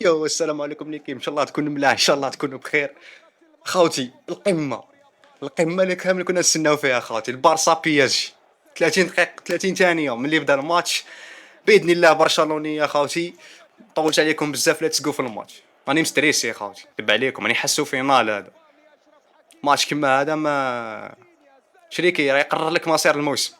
يو السلام عليكم ليكيم، ان شاء الله تكونوا ملاح، ان شاء الله تكونوا بخير. خاوتي القمه، القمه اللي كامل كنا نستناو فيها خاوتي، البارسا بي اس جي. 30 دقيقه 30 ثانيه ملي بدا الماتش، باذن الله برشلونيه خاوتي. طولت عليكم بزاف، لا تسقوا في الماتش. راني مستريسي خاوتي، دب عليكم راني حاسو فينال هذا. ماتش كيما هذا ما شريكي راه يقرر لك مصير الموسم.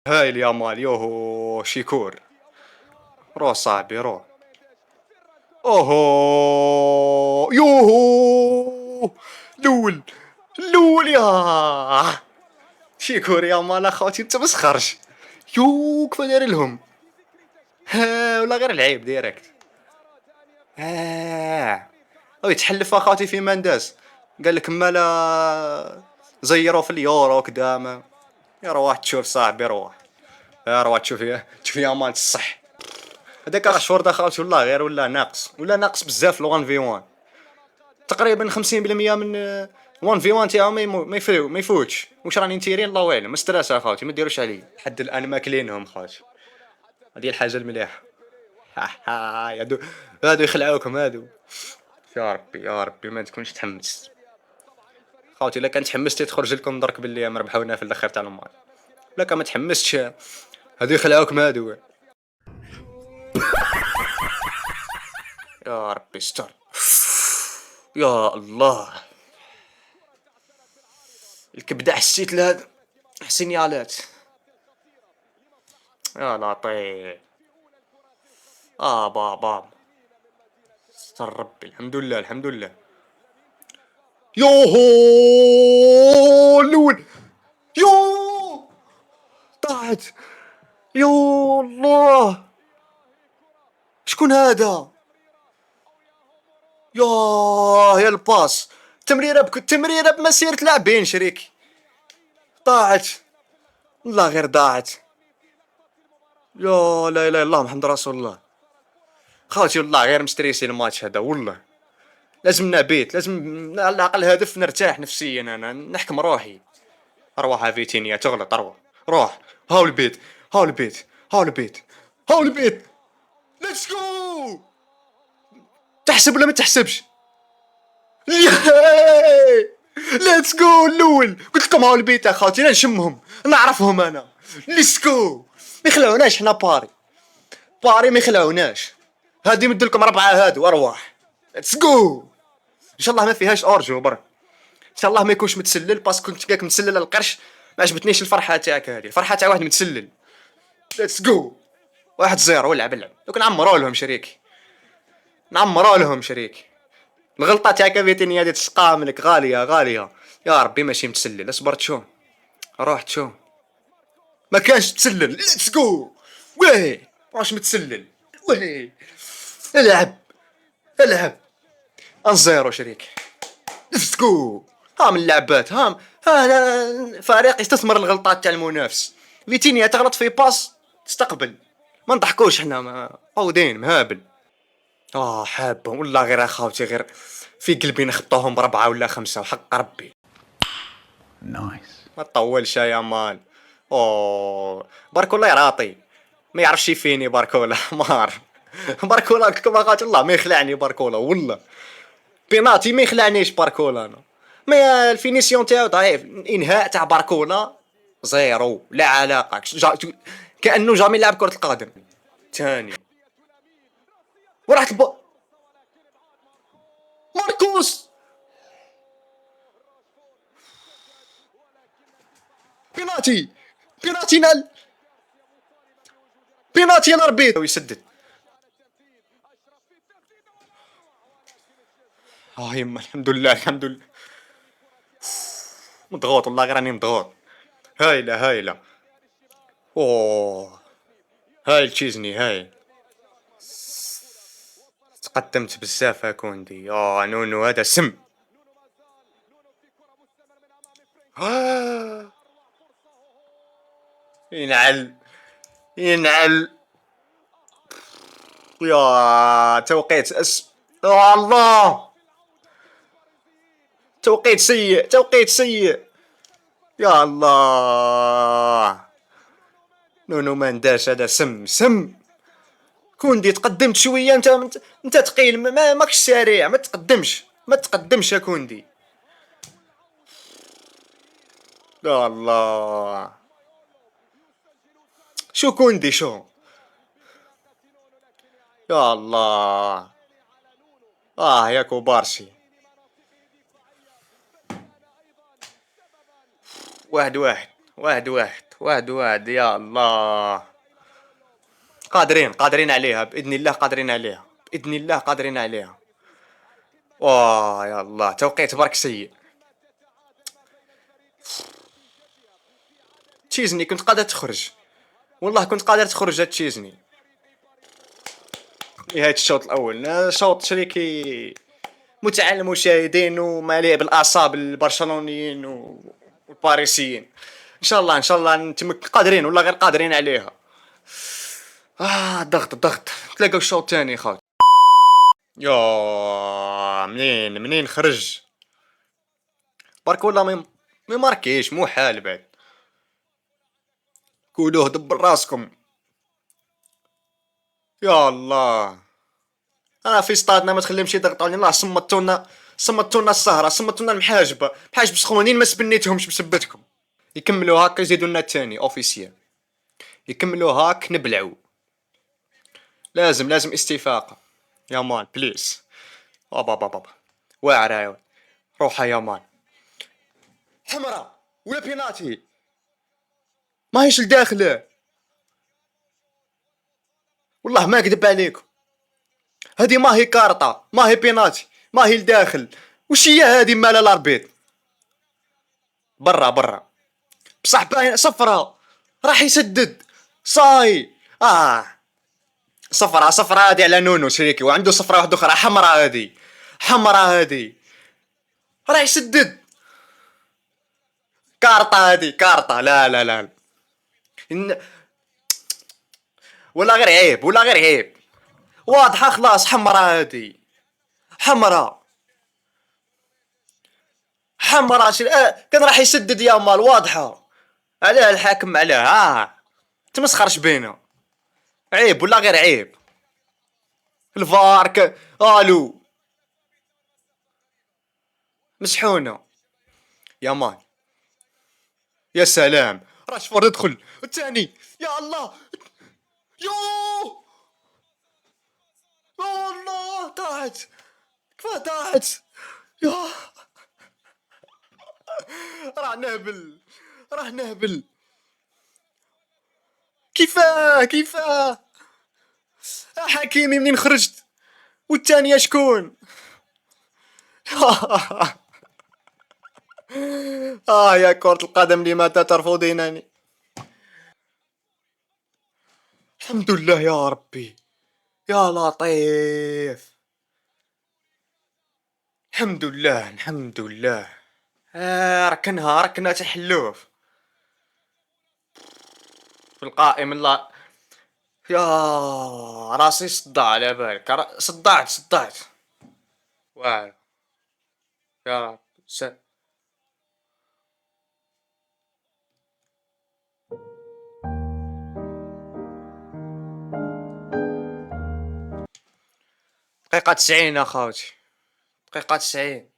هاي اليامال يوهو شيكور، روح صاحبي روح. اوهو يوهو الاول، الاول يا شيكور يا مال اخوتي انت مسخرش. يو كيف داير لهم؟ ها ولا غير العيب ديريكت. ها او يتحلف اخوتي في مانداز، قال لك مالا زيرو في اليورو كدا ما. يا روح تشوف صاحبي روح، يا روح تشوف تشوف يا مان الصح. هذاك راشفورد اخوتي والله غير ولا ناقص، ولا ناقص بزاف لو 1 في 1. تقريبا 50% من 1 في 1 تاعهم ما يفوتش. واش راني نتيرين الله اعلم، ستريس اخوتي ما ديروش عليه لحد الان ماكلينهم خوتي. هذه الحاجه المليحه. هادو هادو يخلعوكم هادو. يا ربي يا ربي ما تكونش تحمست خوتي. الا كان تحمستي تخرج لكم درك باللي مربحونا في الاخر تاع الماتش. لا كان ما تحمستش هادو يخلعوكم هادو. يا ربي استر. يا الله الكبده حسيت لهذا حسينيالات. يا لطيف. باب استر ربي. الحمد لله الحمد لله. يوهو الاول. يو طاحت. يو الله شكون هذا؟ يا الباس. تمريره بمسيرة لاعبين شريك. ضاعت والله غير ضاعت. يا لا اله الا الله محمد رسول الله. خاوتي والله غير مستريسي الماتش هذا والله. لازم نبيت، لازم على الاقل هدف نرتاح نفسيا، انا نحكم روحي. اروح فيتينيا تغلط اروح. روح. هاو البيت، هاو البيت، هاو البيت، هاو البيت. ليتس جو. تحسب ولا ما تحسبش؟ ليتس جو الاول. قلت لكم هاو البيت اخوتي، انا نشمهم نعرفهم انا. ليتس جو. ما يخلعوناش حنا باري، باري ما يخلعوناش. هادي مد لكم ربعه هادو ارواح. ليتس جو. ان شاء الله ما فيهاش اورجو برك، ان شاء الله ما يكونش متسلل باسكو كنت كاك متسلل القرش. ما عجبتنيش الفرحه تاعك هذه، الفرحه تاع واحد متسلل. ليتس جو. 1-0 ولعب العب. دوك نعمروا لهم شريك، نعمروا لهم شريك. الغلطه تاع كافيتيني هذه تسقام لك غاليه غاليه. يا ربي ماشي متسلل، اصبر تشوف. روح تشوف. ما كانش متسلل. ليتس جو. وي واش متسلل. وي العب العب. 1-0 شريك. ليتس جو. ها من اللعبات ها فريق يستثمر الغلطات تاع المنافس. فيتينيا تغلط في باس تستقبل. ما نضحكوش حنا عودين مهابل. حابهم والله غير اخاوتي غير في قلبي نخطوهم بربعة ولا خمسة وحق ربي. نايس. ما تطولش يا مان. باركولا يراطي ما يعرفش يفيني باركولا مار. باركولا كما قالت الله ما يخلعني باركولا والله. بيناتي ما يخلعنيش باركولا انا. ما الفينيسيون تاعو ضعيف، انهاء تاع باركولا زيرو لا علاقه. كانه جامي لعب كره القدم. ثاني وراحت ماركوس. بيناتي، بيناتي نال، بيناتي انا ربيت ويسدد. يما الحمد لله الحمد لله. مضغوط والله غير راني مضغوط. هايله هايله. اوه هايل تشيزني هايل. تقدمت بزاف كوندي. نونو هذا سم. ينعل ينعل. يا توقيت يا الله توقيت سيء توقيت سيء. يا الله نونو مانداش، هذا سم. كوندي تقدمت شويه، انت ثقيل، ماكش سريع، ما تقدمش يا كوندي. يا الله، شو كوندي شو. يا الله، يا كوبارسي. 1-1. 1-1. 1-1. يا الله، قادرين عليها بإذن الله، قادرين عليها بإذن الله، قادرين عليها. واه يا الله، توقيت برك سيء. تشيزني كنت قادر تخرج، والله كنت قادر تخرج هاد تشيزني. نهاية الشوط الأول، شوط شريكي متعة للمشاهدين ومليء بالأعصاب البرشلونيين والباريسيين. إن شاء الله نتمك قادرين، والله غير قادرين عليها. ضغط تلاقوا الشوط الثاني خاوتي. يا منين خرج برك، والله ما ماركيش، مو حال بعد. قولوه دبر راسكم. يا الله، انا في ستادنا ما تخليهمش يضغطوا علينا. الله صمتونا السهره، صمتونا المحاجبه سخونين، ما سبنيتهمش بسبتكم. يكملوا هاك، يزيدوا لنا الثاني اوفيسيال، يكملوا هاك نبلعوا. لازم استفاقه يا مان بليز. بابا واعره يا ولد. روحها يا مان. حمراء ولا بيناتي، ما هيش لداخله، والله ما اكذب عليكم. هذه ما هي كارطة، ما هي بيناتي، ما هي لداخل. وش هي هذه مال الاربيط؟ برا بصح باين صفرة، راح يسدد صاي. صفرة هذه على نونو شريكي، وعنده صفرة واحدة أخرى حمراء هذه راح يسدد. كارطة هذه، كارطة. لا ولا غير عيب واضحة خلاص. حمراء هذه، حمراء كان راح يسدد يا مال، واضحة. علاه الحاكم علاه؟ تمسخرش بينا، عيب ولا غير عيب. الفار الو مسحونا يا مان. يا سلام، راشفورد ادخل الثاني. يا الله، يو يا الله، طاحت كيف طاحت. يا راح نهبل. كيفاه حكيمي منين خرجت، والثانية شكون؟ يا كرة القدم لماذا ترفضينني؟ الحمد لله يا ربي، يا لطيف. الحمد لله. ركنها تحلوف في القائم. الله، يا راسي صداع على بالك. صدعت. واعر يا رب. دقيقة 90 اخوتي، دقيقة 90.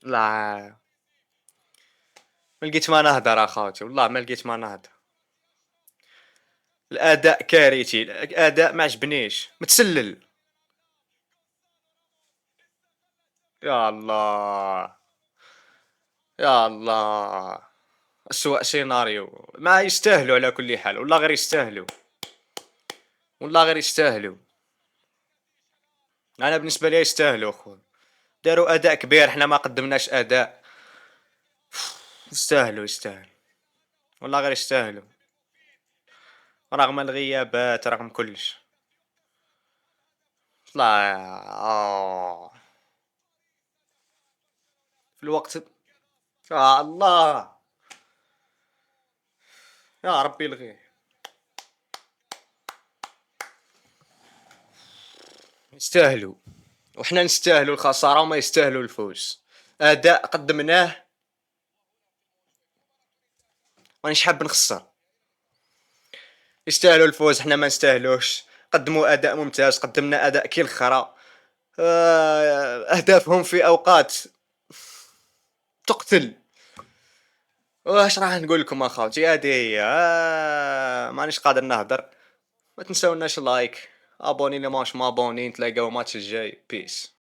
لا، ما لقيت ما نهدر اخوتي، والله ما لقيت ما نهدر. الاداء كارثي، الاداء ما عجبنيش، متسلل. يا الله، يا الله، أسوأ سيناريو. ما يستاهلوا على كل حال، والله غير يستاهلوا، انا بالنسبه لي يستاهلوا اخويا. داروا اداء كبير، حنا ما قدمناش اداء. يستاهلوا والله غير يستاهلوا، رغم الغيابات، رغم كلش. لا، في الوقت. يا الله، يا ربي الغيه. يستاهلوا وحنا نستاهلوا الخسارة وما يستاهلوا الفوز. أداء قدمناه مانيش حاب نخسر. يستاهلوا الفوز، حنا ما نستاهلوش. قدموا أداء ممتاز، قدمنا أداء كي الخرا. أهدافهم في أوقات تقتل. واش راح نقول لكم اخوتي، هذه هي. مانيش قادر نهضر. ما تنساوناش لايك، ابوني اللي ماش مابوني. نتلاقاو ماتش الجاي. بيس.